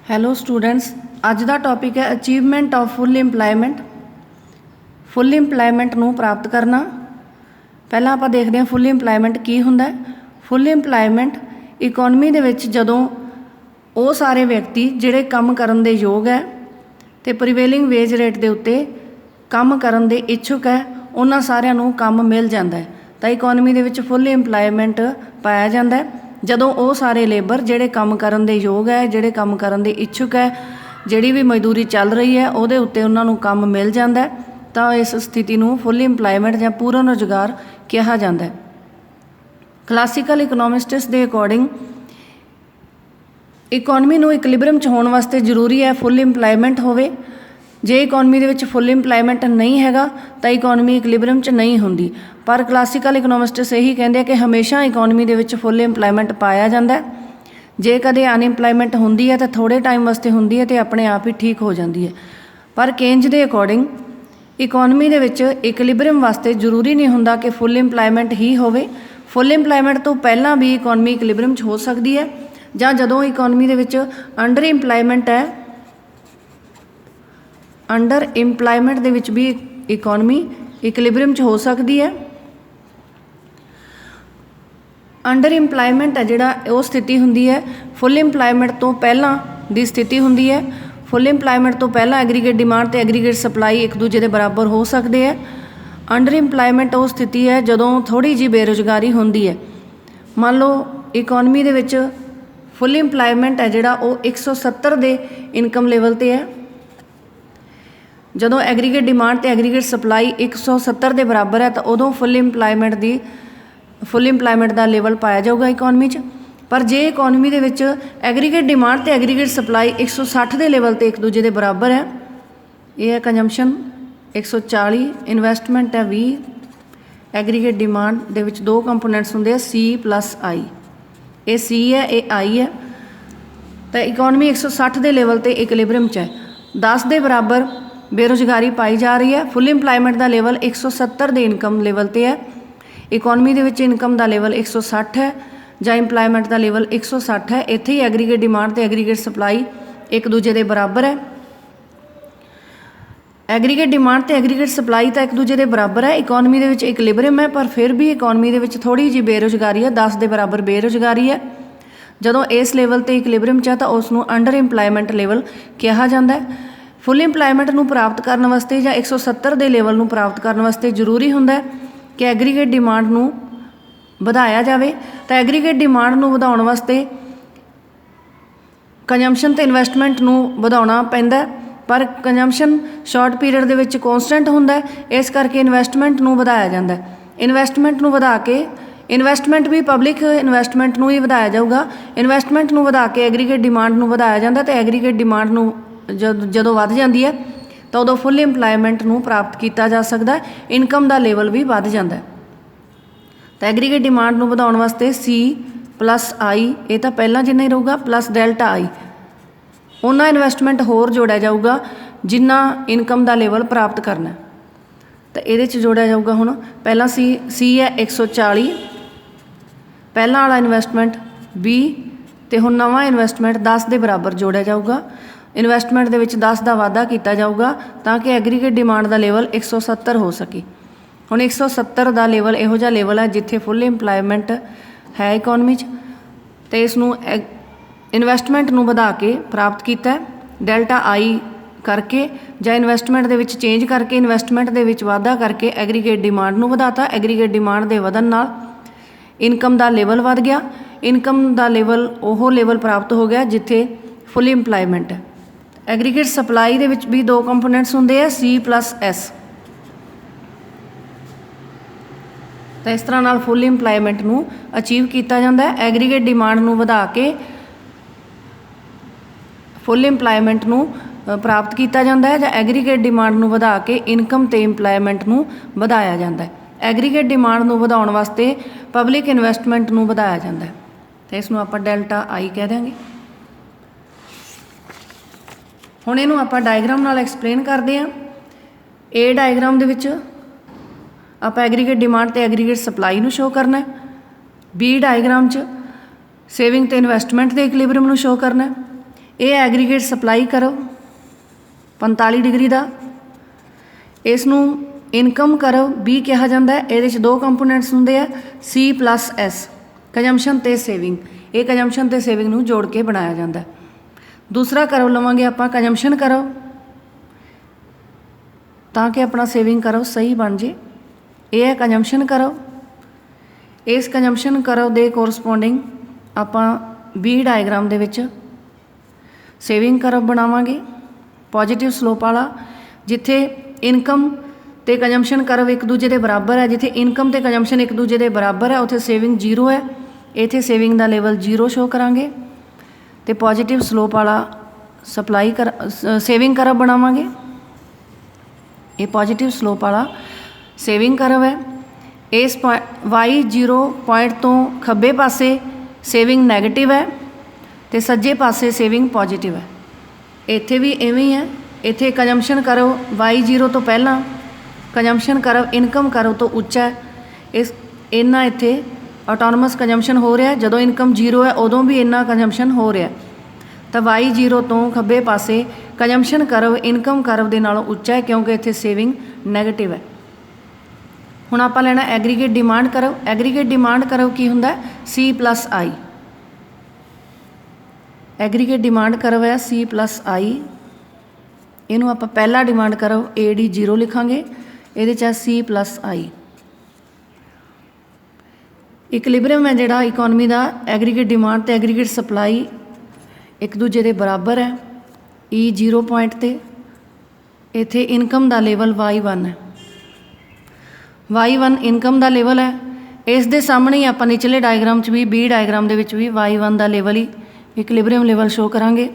Hello students, ਅੱਜ ਦਾ topic ਹੈ achievement of full employment. Full employment ਨੂੰ ਪ੍ਰਾਪਤ ਕਰਨਾ। ਪਹਿਲਾਂ ਆਪਾਂ ਦੇਖਦੇ ਹਾਂ ਫੁੱਲ ਇੰਪਲਾਇਮੈਂਟ ਕੀ ਹੁੰਦਾ ਹੈ। ਫੁੱਲ ਇੰਪਲਾਇਮੈਂਟ ਇਕੋਨਮੀ ਦੇ ਵਿੱਚ ਜਦੋਂ ਉਹ ਸਾਰੇ ਵਿਅਕਤੀ ਜਿਹੜੇ ਕੰਮ ਕਰਨ ਦੇ ਯੋਗ ਹੈ ਅਤੇ ਪ੍ਰੀਵੇਲਿੰਗ ਵੇਜ ਰੇਟ ਦੇ ਉੱਤੇ ਕੰਮ ਕਰਨ ਦੇ ਇੱਛੁਕ ਹੈ, ਉਹਨਾਂ ਸਾਰਿਆਂ ਨੂੰ ਕੰਮ ਮਿਲ ਜਾਂਦਾ ਹੈ। ਤਾਂ ਇਕੋਨਮੀ ਦੇ ਵਿੱਚ ਫੁੱਲ ਇੰਪਲਾਇਮੈਂਟ ਪਾਇਆ ਜਾਂਦਾ ਹੈ ਜਦੋਂ ਉਹ ਸਾਰੇ ਲੇਬਰ ਜਿਹੜੇ ਕੰਮ ਕਰਨ ਦੇ ਯੋਗ ਹੈ, ਜਿਹੜੇ ਕੰਮ ਕਰਨ ਦੇ ਇੱਛੁਕ ਹੈ, ਜਿਹੜੀ ਵੀ ਮਜ਼ਦੂਰੀ ਚੱਲ ਰਹੀ ਹੈ ਉਹਦੇ ਉੱਤੇ ਉਹਨਾਂ ਨੂੰ ਕੰਮ ਮਿਲ ਜਾਂਦਾ, ਤਾਂ ਇਸ ਸਥਿਤੀ ਨੂੰ ਫੁੱਲ ਇੰਪਲਾਇਮੈਂਟ ਜਾਂ ਪੂਰਨ ਰੁਜ਼ਗਾਰ ਕਿਹਾ ਜਾਂਦਾ ਹੈ। ਕਲਾਸੀਕਲ ਇਕਨੋਮਿਸਟਸ ਦੇ ਅਕੋਰਡਿੰਗ ਇਕੋਨਮੀ ਨੂੰ ਇਕਲਿਬਰਮ 'ਚ ਹੋਣ ਵਾਸਤੇ ਜ਼ਰੂਰੀ ਹੈ ਫੁੱਲ ਇੰਪਲਾਇਮੈਂਟ ਹੋਵੇ। ਜੇ ਇਕੋਨਮੀ ਦੇ ਵਿੱਚ ਫੁੱਲ ਇੰਪਲਾਇਮੈਂਟ ਨਹੀਂ ਹੈਗਾ ਤਾਂ ਇਕੋਨਮੀ ਇਕਲਿਬਰਮ 'ਚ ਨਹੀਂ ਹੁੰਦੀ। ਪਰ ਕਲਾਸੀਕਲ ਇਕਨੋਮਿਸਟਸ ਇਹੀ ਕਹਿੰਦੇ ਆ ਕਿ ਹਮੇਸ਼ਾ ਇਕੋਨਮੀ ਦੇ ਵਿੱਚ ਫੁੱਲ ਇੰਪਲਾਇਮੈਂਟ ਪਾਇਆ ਜਾਂਦਾ। ਜੇ ਕਦੇ ਅਨਇੰਪਲਾਇਮੈਂਟ ਹੁੰਦੀ ਹੈ ਤਾਂ ਥੋੜ੍ਹੇ ਟਾਈਮ ਵਾਸਤੇ ਹੁੰਦੀ ਹੈ ਅਤੇ ਆਪਣੇ ਆਪ ਹੀ ਠੀਕ ਹੋ ਜਾਂਦੀ ਹੈ। ਪਰ ਕੇਂਜ ਦੇ ਅਕੋਰਡਿੰਗ ਇਕੋਨਮੀ ਦੇ ਵਿੱਚ ਇਕਲਿਬਰਮ ਵਾਸਤੇ ਜ਼ਰੂਰੀ ਨਹੀਂ ਹੁੰਦਾ ਕਿ ਫੁੱਲ ਇੰਪਲਾਇਮੈਂਟ ਹੀ ਹੋਵੇ। ਫੁੱਲ ਇੰਪਲਾਇਮੈਂਟ ਤੋਂ ਪਹਿਲਾਂ ਵੀ ਇਕੋਨਮੀ ਇਕਲਿਬਰਮ 'ਚ ਹੋ ਸਕਦੀ ਹੈ, ਜਾਂ ਜਦੋਂ ਇਕੋਨਮੀ ਦੇ ਵਿੱਚ ਅੰਡਰ ਇੰਪਲਾਇਮੈਂਟ ਹੈ, ਅੰਡਰ ਇੰਪਲਾਇਮੈਂਟ ਦੇ ਵਿੱਚ ਵੀ ਇਕੋਨਮੀ ਇਕਲਿਬਰਮ 'ਚ ਹੋ ਸਕਦੀ ਹੈ। ਅੰਡਰ ਇੰਪਲਾਇਮੈਂਟ ਹੈ ਜਿਹੜਾ ਉਹ ਸਥਿਤੀ ਹੁੰਦੀ ਹੈ ਫੁੱਲ ਇੰਪਲਾਇਮੈਂਟ ਤੋਂ ਪਹਿਲਾਂ ਦੀ ਸਥਿਤੀ ਹੁੰਦੀ ਹੈ। ਫੁੱਲ ਇੰਪਲਾਇਮੈਂਟ ਤੋਂ ਪਹਿਲਾਂ ਐਗਰੀਗੇਟ ਡਿਮਾਂਡ ਅਤੇ ਐਗਰੀਗੇਟ ਸਪਲਾਈ ਇੱਕ ਦੂਜੇ ਦੇ ਬਰਾਬਰ ਹੋ ਸਕਦੇ ਹੈ। ਅੰਡਰ ਇੰਪਲਾਇਮੈਂਟ ਉਹ ਸਥਿਤੀ ਹੈ ਜਦੋਂ ਥੋੜ੍ਹੀ ਜਿਹੀ ਬੇਰੁਜ਼ਗਾਰੀ ਹੁੰਦੀ ਹੈ। ਮੰਨ ਲਓ ਇਕੋਨਮੀ ਦੇ ਵਿੱਚ ਫੁੱਲ ਇੰਪਲਾਇਮੈਂਟ ਹੈ ਜਿਹੜਾ ਉਹ 170 ਦੇ ਇਨਕਮ ਲੈਵਲ 'ਤੇ ਹੈ। ਜਦੋਂ ਐਗਰੀਗੇਟ ਡਿਮਾਂਡ ਅਤੇ ਐਗਰੀਗੇਟ ਸਪਲਾਈ 170 ਦੇ ਬਰਾਬਰ ਹੈ ਤਾਂ ਉਦੋਂ ਫੁੱਲ ਇੰਪਲਾਇਮੈਂਟ ਦਾ ਲੈਵਲ ਪਾਇਆ ਜਾਊਗਾ ਇਕੋਨਮੀ 'ਚ। ਪਰ ਜੇ ਇਕੋਨਮੀ ਦੇ ਵਿੱਚ ਐਗਰੀਗੇਟ ਡਿਮਾਂਡ ਅਤੇ ਐਗਰੀਗੇਟ ਸਪਲਾਈ 160 ਦੇ ਲੈਵਲ 'ਤੇ ਇੱਕ ਦੂਜੇ ਦੇ ਬਰਾਬਰ ਹੈ, ਇਹ ਹੈ ਕੰਜੰਪਸ਼ਨ 140, ਇਨਵੈਸਟਮੈਂਟ ਹੈ 20, ਐਗਰੀਗੇਟ ਡਿਮਾਂਡ ਦੇ ਵਿੱਚ ਦੋ ਕੰਪੋਨੈਂਟਸ ਹੁੰਦੇ ਆ C+I, ਇਹ C ਹੈ ਇਹ I ਹੈ, ਤਾਂ ਇਕੋਨਮੀ 160 ਦੇ ਲੈਵਲ 'ਤੇ ਇਕਲਿਬਰਮ 'ਚ ਹੈ। 10 ਦੇ ਬਰਾਬਰ ਬੇਰੁਜ਼ਗਾਰੀ ਪਾਈ ਜਾ ਰਹੀ ਹੈ। ਫੁੱਲ ਇੰਪਲਾਇਮੈਂਟ ਦਾ ਲੈਵਲ 170 ਦੇ ਇਨਕਮ ਲੈਵਲ 'ਤੇ ਹੈ। ਇਕੋਨਮੀ ਦੇ ਵਿੱਚ ਇਨਕਮ ਦਾ ਲੈਵਲ 160 ਹੈ ਜਾਂ ਇੰਪਲਾਇਮੈਂਟ ਦਾ ਲੈਵਲ 160 ਹੈ। ਇੱਥੇ ਹੀ ਐਗਰੀਗੇਟ ਡਿਮਾਂਡ ਅਤੇ ਐਗਰੀਗੇਟ ਸਪਲਾਈ ਇੱਕ ਦੂਜੇ ਦੇ ਬਰਾਬਰ ਹੈ। ਐਗਰੀਗੇਟ ਡਿਮਾਂਡ ਅਤੇ ਐਗਰੀਗੇਟ ਸਪਲਾਈ ਤਾਂ ਇੱਕ ਦੂਜੇ ਦੇ ਬਰਾਬਰ ਹੈ। ਇਕੋਨਮੀ ਦੇ ਵਿੱਚ ਇਕਲਿਬਰਮ ਹੈ, ਪਰ ਫਿਰ ਵੀ ਇਕੋਨਮੀ ਦੇ ਵਿੱਚ ਥੋੜ੍ਹੀ ਜਿਹੀ ਬੇਰੁਜ਼ਗਾਰੀ ਹੈ, 10 ਦੇ ਬਰਾਬਰ ਬੇਰੁਜ਼ਗਾਰੀ ਹੈ। ਜਦੋਂ ਇਸ ਲੈਵਲ 'ਤੇ ਇਕਲਿਬਰਮ 'ਚ ਹੈ ਤਾਂ ਉਸ ਨੂੰ ਅੰਡਰ ਇੰਪਲਾਇਮੈਂਟ ਲੈਵਲ ਕਿਹਾ ਜਾਂਦਾ ਹੈ। ਫੁੱਲ ਇੰਪਲਾਇਮੈਂਟ ਨੂੰ ਪ੍ਰਾਪਤ ਕਰਨ ਵਾਸਤੇ ਜਾਂ 170 ਦੇ ਲੈਵਲ ਨੂੰ ਪ੍ਰਾਪਤ ਕਰਨ ਵਾਸਤੇ ਜ਼ਰੂਰੀ ਹੁੰਦਾ ਕਿ ਐਗਰੀਗੇਟ ਡਿਮਾਂਡ ਨੂੰ ਵਧਾਇਆ ਜਾਵੇ। ਤਾਂ ਐਗਰੀਗੇਟ ਡਿਮਾਂਡ ਨੂੰ ਵਧਾਉਣ ਵਾਸਤੇ ਕੰਜੰਪਸ਼ਨ ਅਤੇ ਇਨਵੈਸਟਮੈਂਟ ਨੂੰ ਵਧਾਉਣਾ ਪੈਂਦਾ, ਪਰ ਕੰਜੰਪਸ਼ਨ ਸ਼ਾਰਟ ਪੀਰੀਅਡ ਦੇ ਵਿੱਚ ਕੋਂਸਟੈਂਟ ਹੁੰਦਾ, ਇਸ ਕਰਕੇ ਇਨਵੈਸਟਮੈਂਟ ਨੂੰ ਵਧਾਇਆ ਜਾਂਦਾ। ਇਨਵੈਸਟਮੈਂਟ ਨੂੰ ਵਧਾ ਕੇ ਇਨਵੈਸਟਮੈਂਟ ਵੀ ਪਬਲਿਕ ਇਨਵੈਸਟਮੈਂਟ ਨੂੰ ਹੀ ਵਧਾਇਆ ਜਾਊਗਾ। ਇਨਵੈਸਟਮੈਂਟ ਨੂੰ ਵਧਾ ਕੇ ਐਗਰੀਗੇਟ ਡਿਮਾਂਡ ਨੂੰ ਵਧਾਇਆ ਜਾਂਦਾ ਅਤੇ ਐਗਰੀਗੇਟ ਡਿਮਾਂਡ ਨੂੰ ਜਦੋਂ ਵੱਧ ਜਾਂਦੀ ਹੈ ਤਾਂ ਉਦੋਂ ਫੁੱਲ ਇੰਪਲਾਇਮੈਂਟ ਨੂੰ ਪ੍ਰਾਪਤ ਕੀਤਾ ਜਾ ਸਕਦਾ, ਇਨਕਮ ਦਾ ਲੈਵਲ ਵੀ ਵੱਧ ਜਾਂਦਾ। ਤਾਂ ਐਗਰੀਗੇਟ ਡਿਮਾਂਡ ਨੂੰ ਵਧਾਉਣ ਵਾਸਤੇ C+I, ਇਹ ਤਾਂ ਪਹਿਲਾਂ ਜਿੰਨਾ ਹੀ ਰਹੂਗਾ, ਪਲੱਸ ਡੈਲਟਾ I, ਉਹਨਾਂ ਇਨਵੈਸਟਮੈਂਟ ਹੋਰ ਜੋੜਿਆ ਜਾਊਗਾ ਜਿੰਨਾ ਇਨਕਮ ਦਾ ਲੈਵਲ ਪ੍ਰਾਪਤ ਕਰਨਾ। ਤਾਂ ਇਹਦੇ 'ਚ ਜੋੜਿਆ ਜਾਊਗਾ ਹੁਣ ਪਹਿਲਾਂ C ਹੈ 140, ਪਹਿਲਾਂ ਵਾਲਾ ਇਨਵੈਸਟਮੈਂਟ 20 ਅਤੇ ਹੁਣ ਨਵਾਂ ਇਨਵੈਸਟਮੈਂਟ 10 ਦੇ ਬਰਾਬਰ ਜੋੜਿਆ ਜਾਊਗਾ। ਇਨਵੈਸਟਮੈਂਟ ਦੇ ਵਿੱਚ 10 ਦਾ ਵਾਧਾ ਕੀਤਾ ਜਾਊਗਾ ਤਾਂ ਕਿ ਐਗਰੀਗੇਟ ਡਿਮਾਂਡ ਦਾ ਲੈਵਲ 170 ਹੋ ਸਕੇ। ਹੁਣ 170 ਦਾ ਲੈਵਲ ਇਹੋ ਜਿਹਾ ਲੈਵਲ ਹੈ ਜਿੱਥੇ ਫੁੱਲ ਇੰਪਲਾਇਮੈਂਟ ਹੈ ਇਕੋਨਮੀ 'ਚ, ਅਤੇ ਇਸ ਨੂੰ ਇਨਵੈਸਟਮੈਂਟ ਨੂੰ ਵਧਾ ਕੇ ਪ੍ਰਾਪਤ ਕੀਤਾ ਡੈਲਟਾ I ਕਰਕੇ, ਜਾਂ ਇਨਵੈਸਟਮੈਂਟ ਦੇ ਵਿੱਚ ਚੇਂਜ ਕਰਕੇ ਇਨਵੈਸਟਮੈਂਟ ਦੇ ਵਿੱਚ ਵਾਧਾ ਕਰਕੇ ਐਗਰੀਗੇਟ ਡਿਮਾਂਡ ਨੂੰ ਵਧਾਤਾ। ਐਗਰੀਗੇਟ ਡਿਮਾਂਡ ਦੇ ਵਧਣ ਨਾਲ ਇਨਕਮ ਦਾ ਲੈਵਲ ਵੱਧ ਗਿਆ। ਇਨਕਮ ਦਾ ਲੈਵਲ ਉਹ ਲੈਵਲ ਪ੍ਰਾਪਤ ਹੋ ਗਿਆ ਜਿੱਥੇ ਫੁੱਲ ਇੰਪਲਾਇਮੈਂਟ ਹੈ। ਐਗਰੀਗੇਟ ਸਪਲਾਈ ਦੇ ਵਿੱਚ ਵੀ ਦੋ ਕੰਪੋਨੈਂਟਸ ਹੁੰਦੇ ਆ C+S, ਤਾਂ ਇਸ ਤਰ੍ਹਾਂ ਨਾਲ ਫੁੱਲ ਇੰਪਲਾਇਮੈਂਟ ਨੂੰ ਅਚੀਵ ਕੀਤਾ ਜਾਂਦਾ ਹੈ। ਐਗਰੀਗੇਟ ਡਿਮਾਂਡ ਨੂੰ ਵਧਾ ਕੇ ਫੁੱਲ ਇੰਪਲਾਇਮੈਂਟ ਨੂੰ ਪ੍ਰਾਪਤ ਕੀਤਾ ਜਾਂਦਾ ਹੈ, ਜਾਂ ਐਗਰੀਗੇਟ ਡਿਮਾਂਡ ਨੂੰ ਵਧਾ ਕੇ ਇਨਕਮ ਅਤੇ ਇੰਪਲਾਇਮੈਂਟ ਨੂੰ ਵਧਾਇਆ ਜਾਂਦਾ ਹੈ। ਐਗਰੀਗੇਟ ਡਿਮਾਂਡ ਨੂੰ ਵਧਾਉਣ ਵਾਸਤੇ ਪਬਲਿਕ ਇਨਵੈਸਟਮੈਂਟ ਨੂੰ ਵਧਾਇਆ ਜਾਂਦਾ ਹੈ, ਅਤੇ ਇਸ ਨੂੰ ਆਪਾਂ ਡੈਲਟਾ I ਕਹਿ ਦਿਆਂਗੇ। ਹੁਣ ਇਹਨੂੰ ਆਪਾਂ ਡਾਇਗਰਾਮ ਨਾਲ ਐਕਸਪਲੇਨ ਕਰਦੇ ਹਾਂ। ਇਹ ਡਾਇਗਰਾਮ ਦੇ ਵਿੱਚ ਆਪਾਂ ਐਗਰੀਗੇਟ ਡਿਮਾਂਡ ਅਤੇ ਐਗਰੀਗੇਟ ਸਪਲਾਈ ਨੂੰ ਸ਼ੋਅ ਕਰਨਾ। B ਡਾਇਗਰਾਮ 'ਚ ਸੇਵਿੰਗ ਅਤੇ ਇਨਵੈਸਟਮੈਂਟ ਦੇ ਇਕਲਿਬਰਮ ਨੂੰ ਸ਼ੋਅ ਕਰਨਾ। ਇਹ ਐਗਰੀਗੇਟ ਸਪਲਾਈ ਕਰੋ 45 ਡਿਗਰੀ ਦਾ, ਇਸ ਨੂੰ ਇਨਕਮ ਕਰੋ ਵੀ ਕਿਹਾ ਜਾਂਦਾ ਹੈ। ਇਹਦੇ 'ਚ ਦੋ ਕੰਪੋਨੈਂਟਸ ਹੁੰਦੇ ਆ C+S, ਕੰਜੰਪਸ਼ਨ ਅਤੇ ਸੇਵਿੰਗ। ਇਹ ਕੰਜੰਪਸ਼ਨ ਅਤੇ ਸੇਵਿੰਗ ਨੂੰ ਜੋੜ ਕੇ ਬਣਾਇਆ ਜਾਂਦਾ। ਦੂਸਰਾ ਕਰਵ ਲਵਾਂਗੇ ਆਪਾਂ ਕੰਜੰਪਸ਼ਨ ਕਰੋ, ਤਾਂ ਕਿ ਆਪਣਾ ਸੇਵਿੰਗ ਕਰੋ ਸਹੀ ਬਣ ਜੇ। ਇਹ ਹੈ ਕੰਜੰਪਸ਼ਨ ਕਰੋ। ਇਸ ਕੰਜੰਪਸ਼ਨ ਕਰੋ ਦੇ ਕੋਰਸਪੋਂਡਿੰਗ ਆਪਾਂ ਵੀ ਡਾਇਗਰਾਮ ਦੇ ਵਿੱਚ ਸੇਵਿੰਗ ਕਰਵ ਬਣਾਵਾਂਗੇ ਪੋਜੀਟਿਵ ਸਲੋਪ ਵਾਲਾ, ਜਿੱਥੇ ਇਨਕਮ ਅਤੇ ਕੰਜੰਪਸ਼ਨ ਕਰਵ ਇੱਕ ਦੂਜੇ ਦੇ ਬਰਾਬਰ ਹੈ। ਜਿੱਥੇ ਇਨਕਮ ਅਤੇ ਕੰਜੰਪਸ਼ਨ ਇੱਕ ਦੂਜੇ ਦੇ ਬਰਾਬਰ ਹੈ ਉੱਥੇ ਸੇਵਿੰਗ 0 ਹੈ। ਇੱਥੇ ਸੇਵਿੰਗ ਦਾ ਲੈਵਲ 0 ਸ਼ੋ ਕਰਾਂਗੇ ਅਤੇ ਪੋਜੀਟਿਵ ਸਲੋਪ ਵਾਲਾ ਸੇਵਿੰਗ ਕਰਵ ਬਣਾਵਾਂਗੇ। ਇਹ ਪੋਜੀਟਿਵ ਸਲੋਪ ਵਾਲਾ ਸੇਵਿੰਗ ਕਰਵ ਹੈ। ਇਸ Y0 ਪੁਆਇੰਟ ਤੋਂ ਖੱਬੇ ਪਾਸੇ ਸੇਵਿੰਗ ਨੈਗੇਟਿਵ ਹੈ ਅਤੇ ਸੱਜੇ ਪਾਸੇ ਸੇਵਿੰਗ ਪੋਜੀਟਿਵ ਹੈ। ਇੱਥੇ ਵੀ ਇਵੇਂ ਹੀ ਹੈ। ਇੱਥੇ ਕੰਜੰਪਸ਼ਨ ਕਰੋ Y0 ਤੋਂ ਪਹਿਲਾਂ, ਕੰਜੰਪਸ਼ਨ ਕਰਵ ਇਨਕਮ ਕਰਵ ਤੋਂ ਉੱਚਾ ਹੈ। ਇੰਨਾ ਇੱਥੇ ਆਟੋਨਮਸ ਕੰਜੰਪਸ਼ਨ ਹੋ ਰਿਹਾ। ਜਦੋਂ ਇਨਕਮ 0 ਹੈ ਉਦੋਂ ਵੀ ਇੰਨਾ ਕੰਜੰਪਸ਼ਨ ਹੋ ਰਿਹਾ। ਤਾਂ Y0 ਤੋਂ ਖੱਬੇ ਪਾਸੇ ਕੰਜੰਪਸ਼ਨ ਕਰਵ ਇਨਕਮ ਕਰਵ ਦੇ ਨਾਲੋਂ ਉੱਚਾ ਹੈ, ਕਿਉਂਕਿ ਇੱਥੇ ਸੇਵਿੰਗ ਨੈਗੇਟਿਵ ਹੈ। ਹੁਣ ਆਪਾਂ ਲੈਣਾ aggregate demand curve. Aggregate demand curve ਕੀ ਹੁੰਦਾ? C+I। ਐਗਰੀਗੇਟ ਡਿਮਾਂਡ ਕਰਵ ਹੈ C+I। ਇਹਨੂੰ ਆਪਾਂ ਪਹਿਲਾ ਡਿਮਾਂਡ ਕਰਵ AD0 ਲਿਖਾਂਗੇ। ਇਹਦੇ 'ਚ ਹੈ C+I। ਇਕਲਿਬਰੀਅਮ ਹੈ ਜਿਹੜਾ ਇਕੋਨਮੀ ਦਾ, ਐਗਰੀਗੇਟ ਡਿਮਾਂਡ ਅਤੇ ਐਗਰੀਗੇਟ ਸਪਲਾਈ ਇੱਕ ਦੂਜੇ ਦੇ ਬਰਾਬਰ ਹੈ E0 ਪੁਆਇੰਟ 'ਤੇ। ਇੱਥੇ ਇਨਕਮ ਦਾ ਲੈਵਲ Y1 ਹੈ। Y1 ਇਨਕਮ ਦਾ ਲੈਵਲ ਹੈ। ਇਸ ਦੇ ਸਾਹਮਣੇ ਹੀ ਆਪਾਂ ਨਿਚਲੇ ਡਾਇਗਰਾਮ 'ਚ ਵੀ B ਡਾਇਗਰਾਮ ਦੇ ਵਿੱਚ ਵੀ Y1 ਦਾ ਲੈਵਲ ਹੀ ਇਕਲਿਬਰੀਅਮ ਲੈਵਲ ਸ਼ੋ ਕਰਾਂਗੇ।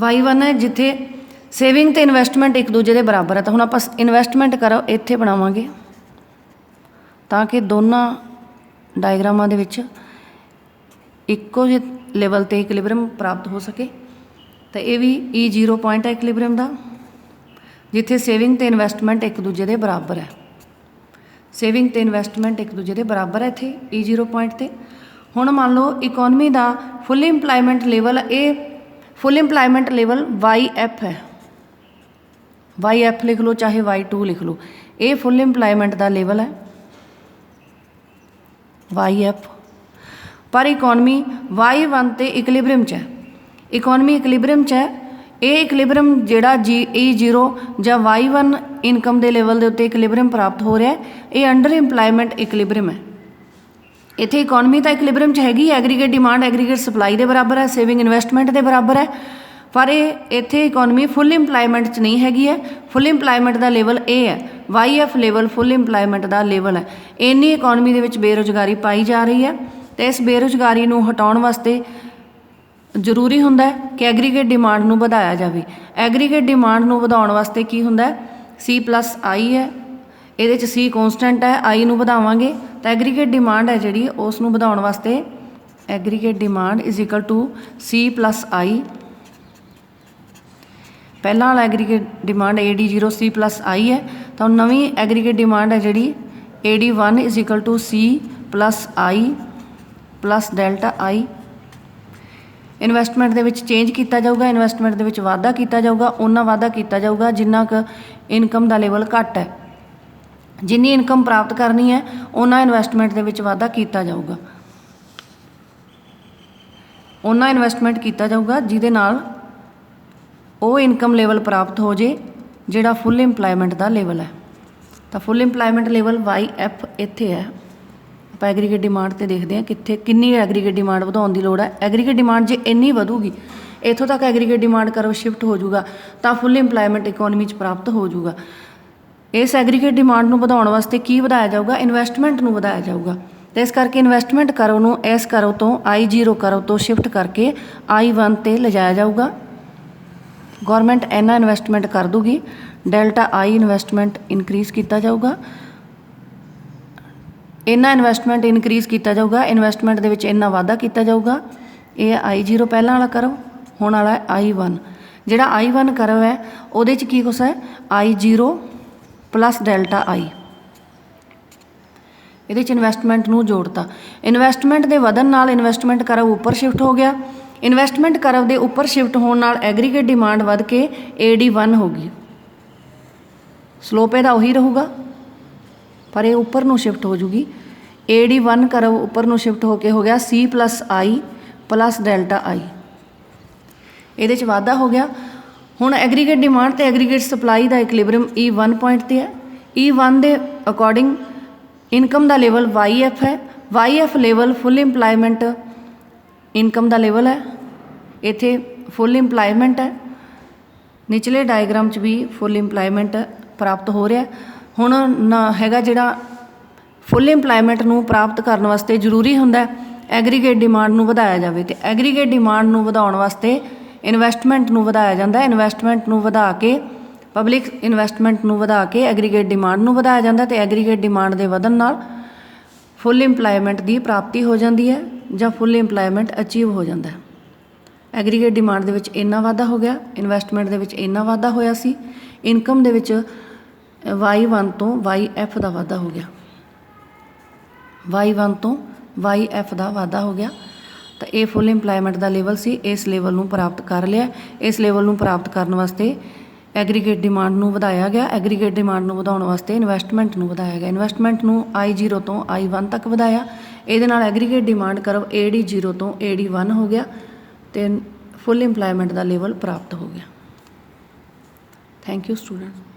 Y1 ਹੈ ਜਿੱਥੇ ਸੇਵਿੰਗ ਅਤੇ ਇਨਵੈਸਟਮੈਂਟ ਇੱਕ ਦੂਜੇ ਦੇ ਬਰਾਬਰ ਹੈ। ਤਾਂ ਹੁਣ ਆਪਾਂ ਇਨਵੈਸਟਮੈਂਟ ਕਰੋ ਇੱਥੇ ਬਣਾਵਾਂਗੇ ਤਾਂ ਕਿ ਦੋਨਾਂ ਡਾਇਗਰਾਮਾਂ ਦੇ ਵਿੱਚ ਇੱਕੋ ਜਿਹੇ ਲੈਵਲ 'ਤੇ ਇਕਲਿਬਰੀਅਮ ਪ੍ਰਾਪਤ ਹੋ ਸਕੇ। ਤਾਂ ਇਹ ਵੀ E0 ਪੁਆਇੰਟ ਹੈ ਇਕਲਿਬਰੀਅਮ ਦਾ, ਜਿੱਥੇ ਸੇਵਿੰਗ ਅਤੇ ਇਨਵੈਸਟਮੈਂਟ ਇੱਕ ਦੂਜੇ ਦੇ ਬਰਾਬਰ ਹੈ। ਸੇਵਿੰਗ ਅਤੇ ਇਨਵੈਸਟਮੈਂਟ ਇੱਕ ਦੂਜੇ ਦੇ ਬਰਾਬਰ ਹੈ ਇੱਥੇ E0 ਪੁਆਇੰਟ 'ਤੇ। ਹੁਣ ਮੰਨ ਲਓ ਇਕੋਨਮੀ ਦਾ ਫੁੱਲ ਇੰਪਲਾਈਮੈਂਟ ਲੈਵਲ, ਇਹ ਫੁੱਲ ਇੰਪਲਾਈਮੈਂਟ ਲੈਵਲ YF ਹੈ। YF ਲਿਖ ਲਓ ਚਾਹੇ Y2 ਲਿਖ ਲਓ। ਇਹ ਫੁੱਲ ਇੰਪਲਾਈਮੈਂਟ ਦਾ ਲੈਵਲ ਹੈ YF। ਪਰ ਇਕੋਨਮੀ Y1 'ਤੇ ਇਕਲਿਬਰੀਅਮ 'ਚ ਹੈ। ਇਕੋਨਮੀ ਇਕਲਿਬਰੀਅਮ 'ਚ ਹੈ। ਇਹ ਇਕਲਿਬਰੀਅਮ ਜਿਹੜਾ E0 ਜਾਂ Y1 ਇਨਕਮ ਦੇ ਲੈਵਲ ਦੇ ਉੱਤੇ ਇਕਲਿਬਰੀਅਮ ਪ੍ਰਾਪਤ ਹੋ ਰਿਹਾ, ਇਹ ਅੰਡਰ ਇੰਪਲਾਈਮੈਂਟ ਇਕਲਿਬਰੀਅਮ ਹੈ। ਇੱਥੇ ਇਕੋਨਮੀ ਤਾਂ ਇਕਲਿਬਰੀਅਮ 'ਚ ਹੈਗੀ, ਐਗਰੀਗੇਟ ਡਿਮਾਂਡ ਐਗਰੀਗੇਟ ਸਪਲਾਈ ਦੇ ਬਰਾਬਰ ਹੈ, ਸੇਵਿੰਗ ਇਨਵੈਸਟਮੈਂਟ ਦੇ ਬਰਾਬਰ ਹੈ। ਪਰ ਇਹ ਇੱਥੇ ਇਕੋਨਮੀ ਫੁੱਲ ਇੰਪਲਾਈਮੈਂਟ 'ਚ ਨਹੀਂ ਹੈਗੀ ਹੈ। ਫੁੱਲ ਇੰਪਲਾਈਮੈਂਟ ਦਾ ਲੈਵਲ ਇਹ ਹੈ, YF ਲੈਵਲ ਫੁੱਲ ਇੰਪਲਾਈਮੈਂਟ ਦਾ ਲੈਵਲ ਹੈ। ਇੰਨੀ ਇਕੋਨਮੀ ਦੇ ਵਿੱਚ ਬੇਰੁਜ਼ਗਾਰੀ ਪਾਈ ਜਾ ਰਹੀ ਹੈ ਅਤੇ ਇਸ ਬੇਰੁਜ਼ਗਾਰੀ ਨੂੰ ਹਟਾਉਣ ਵਾਸਤੇ ਜ਼ਰੂਰੀ ਹੁੰਦਾ ਹੈ ਕਿ ਐਗਰੀਗੇਟ ਡਿਮਾਂਡ ਨੂੰ ਵਧਾਇਆ ਜਾਵੇ। ਐਗਰੀਗੇਟ ਡਿਮਾਂਡ ਨੂੰ ਵਧਾਉਣ ਵਾਸਤੇ ਕੀ ਹੁੰਦਾ ਹੈ? C+I ਹੈ। ਇਹਦੇ 'ਚ C ਕੋਂਸਟੈਂਟ ਹੈ, I ਨੂੰ ਵਧਾਵਾਂਗੇ ਤਾਂ ਐਗਰੀਗੇਟ ਡਿਮਾਂਡ ਹੈ ਜਿਹੜੀ ਉਸ ਨੂੰ ਵਧਾਉਣ ਵਾਸਤੇ ਐਗਰੀਗੇਟ ਡਿਮਾਂਡ = C+I। ਪਹਿਲਾਂ ਵਾਲਾ ਐਗਰੀਗੇਟ ਡਿਮਾਂਡ AD0 C+I ਹੈ। ਤਾਂ ਨਵੀਂ ਐਗਰੀਗੇਟ ਡਿਮਾਂਡ ਹੈ ਜਿਹੜੀ AD1 = C+I + ΔI। ਇਨਵੈਸਟਮੈਂਟ ਦੇ ਵਿੱਚ ਚੇਂਜ ਕੀਤਾ ਜਾਊਗਾ, ਇਨਵੈਸਟਮੈਂਟ ਦੇ ਵਿੱਚ ਵਾਧਾ ਕੀਤਾ ਜਾਊਗਾ। ਓਨਾ ਵਾਧਾ ਕੀਤਾ ਜਾਊਗਾ ਜਿੰਨਾ ਕੁ ਇਨਕਮ ਦਾ ਲੈਵਲ ਘੱਟ ਹੈ। ਜਿੰਨੀ ਇਨਕਮ ਪ੍ਰਾਪਤ ਕਰਨੀ ਹੈ ਓਨਾ ਇਨਵੈਸਟਮੈਂਟ ਦੇ ਵਿੱਚ ਵਾਧਾ ਕੀਤਾ ਜਾਊਗਾ। ਓਨਾ ਇਨਵੈਸਟਮੈਂਟ ਕੀਤਾ ਜਾਊਗਾ ਜਿਹਦੇ ਨਾਲ ਉਹ ਇਨਕਮ ਲੈਵਲ ਪ੍ਰਾਪਤ ਹੋ ਜੇ ਜਿਹੜਾ ਫੁੱਲ ਇੰਪਲਾਈਮੈਂਟ ਦਾ ਲੈਵਲ ਹੈ। ਤਾਂ ਫੁੱਲ ਇੰਪਲਾਈਮੈਂਟ ਲੈਵਲ YF ਇੱਥੇ ਹੈ। ਆਪਾਂ ਐਗਰੀਗੇਟ ਡਿਮਾਂਡ 'ਤੇ ਦੇਖਦੇ ਹਾਂ ਕਿੰਨੀ ਐਗਰੀਗੇਟ ਡਿਮਾਂਡ ਵਧਾਉਣ ਦੀ ਲੋੜ ਹੈ। ਐਗਰੀਗੇਟ ਡਿਮਾਂਡ ਜੇ ਇੰਨੀ ਵਧੂਗੀ, ਇੱਥੋਂ ਤੱਕ ਐਗਰੀਗੇਟ ਡਿਮਾਂਡ ਕਰੋ ਸ਼ਿਫਟ ਹੋ ਜਾਊਗਾ ਤਾਂ ਫੁੱਲ ਇੰਪਲਾਈਮੈਂਟ ਇਕੋਨਮੀ 'ਚ ਪ੍ਰਾਪਤ ਹੋ ਜਾਊਗਾ। ਇਸ ਐਗਰੀਗੇਟ ਡਿਮਾਂਡ ਨੂੰ ਵਧਾਉਣ ਵਾਸਤੇ ਕੀ ਵਧਾਇਆ ਜਾਊਗਾ? ਇਨਵੈਸਟਮੈਂਟ ਨੂੰ ਵਧਾਇਆ ਜਾਊਗਾ। ਅਤੇ ਇਸ ਕਰਕੇ ਇਨਵੈਸਟਮੈਂਟ ਕਰਵ ਨੂੰ ਇਸ ਕਰਵ ਤੋਂ I0 ਕਰਵ ਤੋਂ ਸ਼ਿਫਟ ਕਰਕੇ I1 'ਤੇ ਲਿਜਾਇਆ ਜਾਊਗਾ। ਗੌਰਮੈਂਟ ਇੰਨਾ ਇਨਵੈਸਟਮੈਂਟ ਕਰ ਦੂਗੀ, ΔI ਇਨਵੈਸਟਮੈਂਟ ਇਨਕਰੀਜ਼ ਕੀਤਾ ਜਾਊਗਾ। ਇੰਨਾ ਇਨਵੈਸਟਮੈਂਟ ਇਨਕਰੀਜ਼ ਕੀਤਾ ਜਾਊਗਾ, ਇਨਵੈਸਟਮੈਂਟ ਦੇ ਵਿੱਚ ਇੰਨਾ ਵਾਧਾ ਕੀਤਾ ਜਾਊਗਾ। ਇਹ I0 ਪਹਿਲਾਂ ਵਾਲਾ ਕਰਵ, ਹੁਣ ਵਾਲਾ I1। ਜਿਹੜਾ I1 ਕਰਵ ਹੈ ਉਹਦੇ 'ਚ ਕੀ ਕੁਛ ਹੈ? I0 + ΔI। ਇਹਦੇ 'ਚ ਇਨਵੈਸਟਮੈਂਟ ਨੂੰ ਜੋੜਤਾ। ਇਨਵੈਸਟਮੈਂਟ ਦੇ ਵਧਣ ਨਾਲ ਇਨਵੈਸਟਮੈਂਟ ਕਰਵ ਉੱਪਰ ਸ਼ਿਫਟ ਹੋ ਗਿਆ। ਇਨਵੈਸਟਮੈਂਟ ਕਰਵ ਦੇ ਉੱਪਰ ਸ਼ਿਫਟ ਹੋਣ ਨਾਲ ਐਗਰੀਗੇਟ ਡਿਮਾਂਡ ਵੱਧ ਕੇ AD1 ਹੋ ਗਈ। ਸਲੋਪ ਇਹਦਾ ਉਹੀ ਰਹੂਗਾ ਪਰ ਇਹ ਉੱਪਰ ਨੂੰ ਸ਼ਿਫਟ ਹੋ ਜੂਗੀ। AD1 ਕਰਵ ਉੱਪਰ ਨੂੰ ਸ਼ਿਫਟ ਹੋ ਕੇ ਹੋ ਗਿਆ C+I + ΔI। ਇਹਦੇ 'ਚ ਵਾਧਾ ਹੋ ਗਿਆ। ਹੁਣ ਐਗਰੀਗੇਟ ਡਿਮਾਂਡ ਤੇ ਐਗਰੀਗੇਟ ਸਪਲਾਈ ਦਾ ਇਕੁਇਲਿਬਰੀਅਮ E1 ਪੁਆਇੰਟ 'ਤੇ ਹੈ। E1 ਦੇ ਅਕੋਰਡਿੰਗ ਇਨਕਮ ਦਾ ਲੈਵਲ YF ਹੈ। YF ਲੈਵਲ ਫੁੱਲ ਇੰਪਲਾਈਮੈਂਟ ਇਨਕਮ ਦਾ ਲੈਵਲ ਹੈ। ਇੱਥੇ ਫੁੱਲ ਇੰਪਲਾਈਮੈਂਟ ਹੈ। ਨਿਚਲੇ ਡਾਇਗਰਾਮ 'ਚ ਵੀ ਫੁੱਲ ਇੰਪਲਾਈਮੈਂਟ ਪ੍ਰਾਪਤ ਹੋ ਰਿਹਾ। ਹੁਣ ਨਾ ਹੈਗਾ ਜਿਹੜਾ ਫੁੱਲ ਇੰਪਲਾਈਮੈਂਟ ਨੂੰ ਪ੍ਰਾਪਤ ਕਰਨ ਵਾਸਤੇ ਜ਼ਰੂਰੀ ਹੁੰਦਾ ਐਗਰੀਗੇਟ ਡਿਮਾਂਡ ਨੂੰ ਵਧਾਇਆ ਜਾਵੇ, ਅਤੇ ਐਗਰੀਗੇਟ ਡਿਮਾਂਡ ਨੂੰ ਵਧਾਉਣ ਵਾਸਤੇ ਇਨਵੈਸਟਮੈਂਟ ਨੂੰ ਵਧਾਇਆ ਜਾਂਦਾ। ਇਨਵੈਸਟਮੈਂਟ ਨੂੰ ਵਧਾ ਕੇ ਪਬਲਿਕ ਇਨਵੈਸਟਮੈਂਟ ਨੂੰ ਵਧਾ ਕੇ ਐਗਰੀਗੇਟ ਡਿਮਾਂਡ ਨੂੰ ਵਧਾਇਆ ਜਾਂਦਾ, ਅਤੇ ਐਗਰੀਗੇਟ ਡਿਮਾਂਡ ਦੇ ਵਧਣ ਨਾਲ ਫੁੱਲ ਇੰਪਲਾਈਮੈਂਟ ਦੀ ਪ੍ਰਾਪਤੀ ਹੋ ਜਾਂਦੀ ਹੈ ਜਾਂ ਫੁੱਲ ਇੰਪਲਾਈਮੈਂਟ ਅਚੀਵ ਹੋ ਜਾਂਦਾ ਹੈ। ਐਗਰੀਗੇਟ ਡਿਮਾਂਡ ਦੇ ਵਿੱਚ ਇੰਨਾ ਵਾਧਾ ਹੋ ਗਿਆ, ਇਨਵੈਸਟਮੈਂਟ ਦੇ ਵਿੱਚ ਇੰਨਾ ਵਾਧਾ ਹੋਇਆ ਸੀ, ਇਨਕਮ ਦੇ ਵਿੱਚ Y1 ਤੋਂ YF ਦਾ ਵਾਧਾ ਹੋ ਗਿਆ। Y1 ਤੋਂ YF ਦਾ ਵਾਧਾ ਹੋ ਗਿਆ। ਤਾਂ ਇਹ ਫੁੱਲ ਇੰਪਲਾਈਮੈਂਟ ਦਾ ਲੈਵਲ ਸੀ। ਇਸ ਲੈਵਲ ਨੂੰ ਪ੍ਰਾਪਤ ਕਰ ਲਿਆ। ਇਸ ਲੈਵਲ ਨੂੰ ਪ੍ਰਾਪਤ ਕਰਨ ਵਾਸਤੇ ਐਗਰੀਗੇਟ ਡਿਮਾਂਡ ਨੂੰ ਵਧਾਇਆ ਗਿਆ। ਐਗਰੀਗੇਟ ਡਿਮਾਂਡ ਨੂੰ ਵਧਾਉਣ ਵਾਸਤੇ ਇਨਵੈਸਟਮੈਂਟ ਨੂੰ ਵਧਾਇਆ ਗਿਆ। ਇਨਵੈਸਟਮੈਂਟ ਨੂੰ I0 ਤੋਂ I1 ਤੱਕ ਵਧਾਇਆ। ਇਹਦੇ ਨਾਲ ਐਗਰੀਗੇਟ ਡਿਮਾਂਡ ਕਰਵ AD0 ਤੋਂ AD1 ਹੋ ਗਿਆ ਅਤੇ ਫੁੱਲ ਇੰਪਲਾਈਮੈਂਟ ਦਾ ਲੈਵਲ ਪ੍ਰਾਪਤ ਹੋ ਗਿਆ। Thank you student.